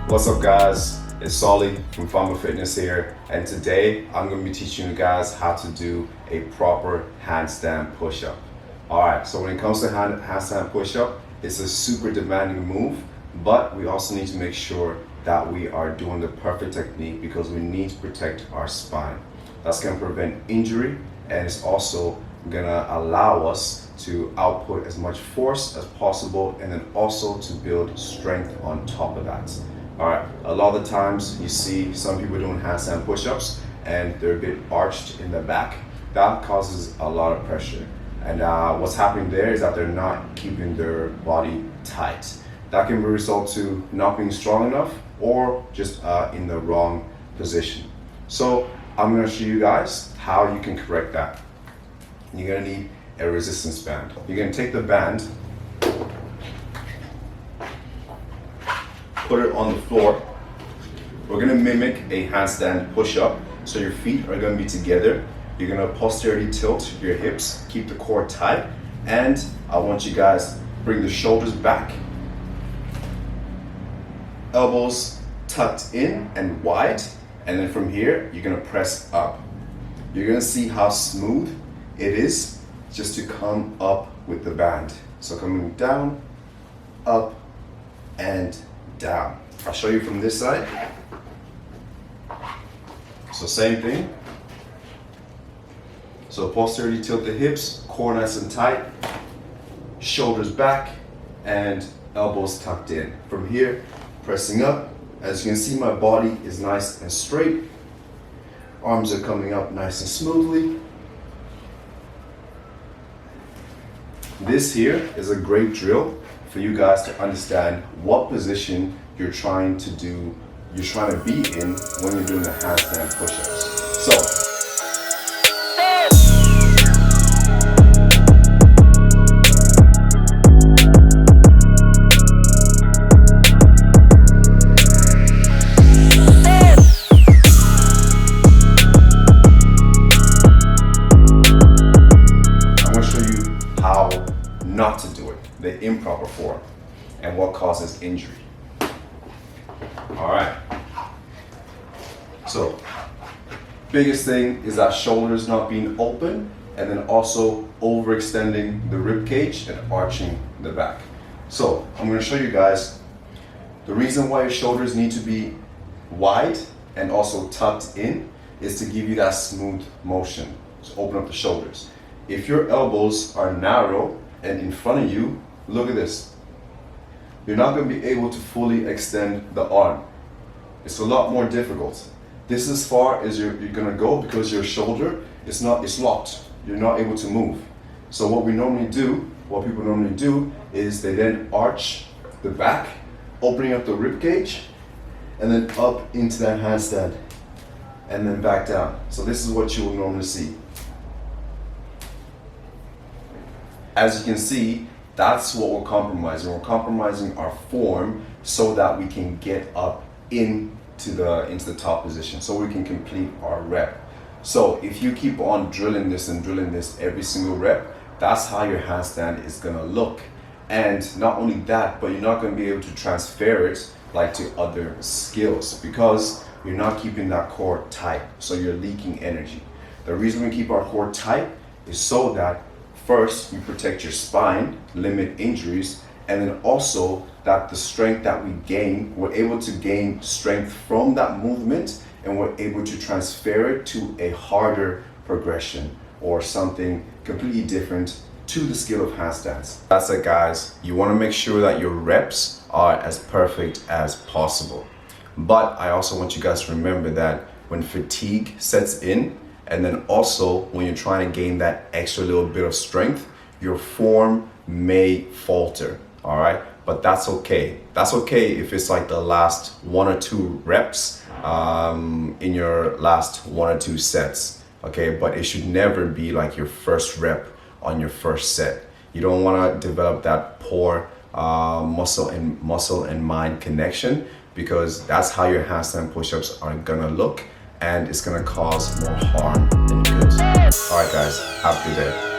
What's up guys, it's Solly from Farmer Fitness here, and today I'm going to be teaching you guys how to do a proper handstand push-up. Alright, so when it comes to handstand push-up, it's a super demanding move, but we also need to make sure that we are doing the perfect technique because we need to protect our spine. That's going to prevent injury, and it's also going to allow us to output as much force as possible, and then also to build strength on top of that. Alright, a lot of the times you see some people doing handstand push-ups and they're a bit arched in the back. That causes a lot of pressure. And what's happening there is that they're not keeping their body tight. That can result to not being strong enough or just in the wrong position. So I'm going to show you guys how you can correct that. You're going to need a resistance band. You're going to take the band, put it on the floor. We're going to mimic a handstand push-up. So your feet are going to be together. You're going to posteriorly tilt your hips, keep the core tight, and I want you guys to bring the shoulders back. Elbows tucked in and wide, and then from here, you're going to press up. You're going to see how smooth it is just to come up with the band. So coming down, up, and down. I'll show you from this side. So same thing. So posteriorly tilt the hips, core nice and tight, shoulders back, and elbows tucked in. From here, pressing up. As you can see, my body is nice and straight. Arms are coming up nice and smoothly. This here is a great drill for you guys to understand what position you're trying to be in when you're doing the handstand push-ups. So not to do it, the improper form, and what causes injury. All right. So, biggest thing is that shoulders not being open, and then also overextending the rib cage and arching the back. So, I'm going to show you guys the reason why your shoulders need to be wide and also tucked in is to give you that smooth motion. So, open up the shoulders. If your elbows are narrow and in front of you, look at this. You're not going to be able to fully extend the arm. It's a lot more difficult. This is as far as you're going to go because your shoulder it's locked. You're not able to move. So what people normally do is they then arch the back, opening up the rib cage, and then up into that handstand, and then back down. So this is what you will normally see. As you can see, that's what we're compromising. We're compromising our form so that we can get up into the top position, so we can complete our rep. So if you keep on drilling this every single rep, that's how your handstand is gonna look. And not only that, but you're not gonna be able to transfer it like to other skills because you're not keeping that core tight, so you're leaking energy. The reason we keep our core tight is so that first, you protect your spine, limit injuries, and then also that the strength that we gain, we're able to gain strength from that movement and we're able to transfer it to a harder progression or something completely different to the skill of handstands. That's it guys. You want to make sure that your reps are as perfect as possible. But I also want you guys to remember that when fatigue sets in, and then also when you're trying to gain that extra little bit of strength, your form may falter, all right? But that's okay. That's okay if it's like the last 1 or 2 reps in your last 1 or 2 sets, okay? But it should never be like your first rep on your first set. You don't want to develop that poor muscle and mind connection because that's how your handstand push-ups are gonna look, and it's gonna cause more harm than good. All right guys, have a good day.